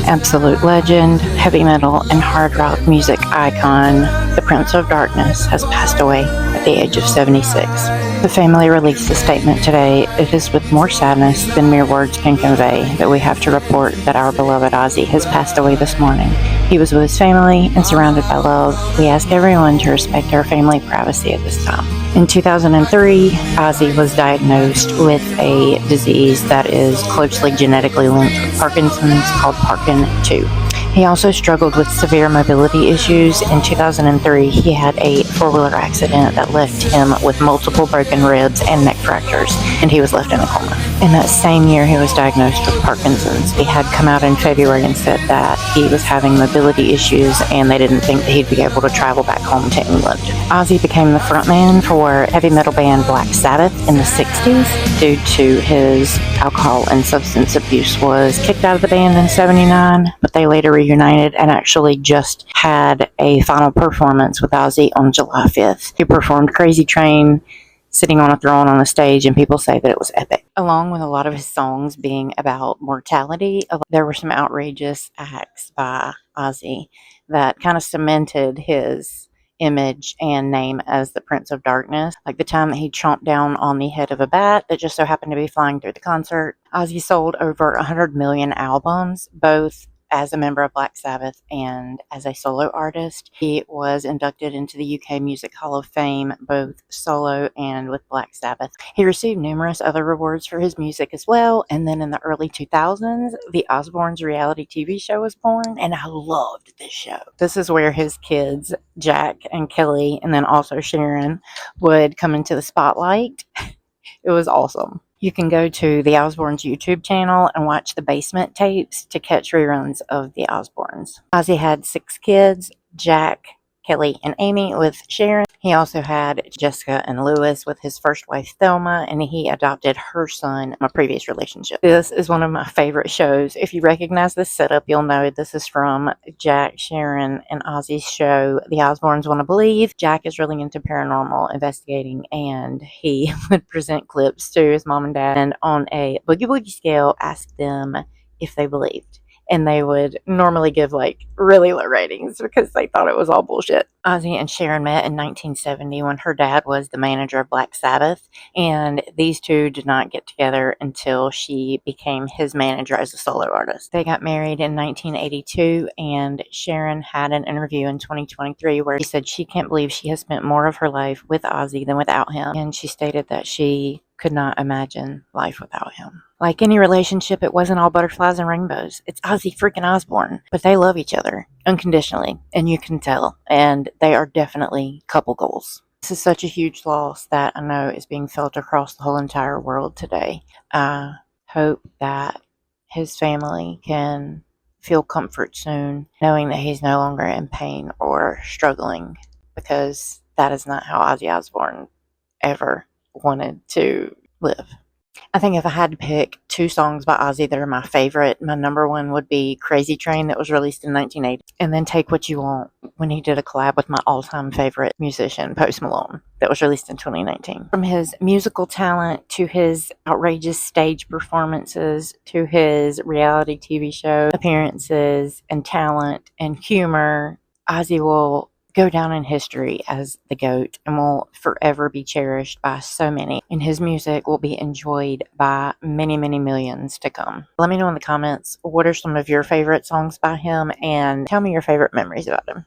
Absolute legend, heavy metal, and hard rock music icon, the Prince of Darkness has passed away at the age of 76. The family released a statement today. It is with more sadness than mere words can convey that we have to report that our beloved Ozzy has passed away this morning. He was with his family and surrounded by love. We ask everyone to respect our family privacy at this time. In 2003, Ozzy was diagnosed with a disease that is closely genetically linked with Parkinson's called Parkin2. He also struggled with severe mobility issues. In 2003, he had a four-wheeler accident that left him with multiple broken ribs and neck fractures, and he was left in a coma. In that same year, he was diagnosed with Parkinson's. He had come out in February and said that he was having mobility issues, and they didn't think that he'd be able to travel back home to England. Ozzy became the frontman for heavy metal band Black Sabbath in the 60s. Due to his alcohol and substance abuse, was kicked out of the band in 79, but they later reunited and actually just had a final performance with Ozzy on July 5th. He performed Crazy Train sitting on a throne on a stage, and people say that it was epic. Along with a lot of his songs being about mortality, there were some outrageous acts by Ozzy that kind of cemented his image and name as the Prince of Darkness. Like the time that he chomped down on the head of a bat that just so happened to be flying through the concert. Ozzy sold over 100 million albums, both as a member of Black Sabbath and as a solo artist. He was inducted into the UK Music Hall of Fame, both solo and with Black Sabbath. He received numerous other awards for his music as well, and then in the early 2000s, the Osbournes reality TV show was born, and I loved this show. This is where his kids, Jack and Kelly, and then also Sharon, would come into the spotlight. It was awesome. You can go to the Osbournes YouTube channel and watch the basement tapes to catch reruns of the Osbournes. Ozzy had 6 kids, Jack, Kelly, and Amy with Sharon. He also had Jessica and Lewis with his first wife, Thelma, and he adopted her son from a previous relationship. This is one of my favorite shows. If you recognize this setup, you'll know this is from Jack, Sharon, and Ozzy's show, The Osbournes Want to Believe. Jack is really into paranormal investigating, and he would present clips to his mom and dad, and on a boogie woogie scale, ask them if they believed. And they would normally give like really low ratings because they thought it was all bullshit. Ozzy and Sharon met in 1970 when her dad was the manager of Black Sabbath, and these two did not get together until she became his manager as a solo artist. They got married in 1982, and Sharon had an interview in 2023 where she said she can't believe she has spent more of her life with Ozzy than without him, and she stated that she could not imagine life without him. Like any relationship, it wasn't all butterflies and rainbows. It's Ozzy freaking Osbourne, but they love each other unconditionally, and you can tell, and they are definitely couple goals. This is such a huge loss that I know is being felt across the whole entire world today. I hope that his family can feel comfort soon, knowing that he's no longer in pain or struggling, because that is not how Ozzy Osbourne ever wanted to live. I think if I had to pick 2 songs by Ozzy that are my favorite, my number one would be Crazy Train, that was released in 1980, and then Take What You Want, when he did a collab with my all-time favorite musician, Post Malone, that was released in 2019. From his musical talent to his outrageous stage performances to his reality TV show appearances and talent and humor, Ozzy will go down in history as the GOAT and will forever be cherished by so many, and his music will be enjoyed by many, many millions to come. Let me know in the comments what are some of your favorite songs by him, and tell me your favorite memories about him.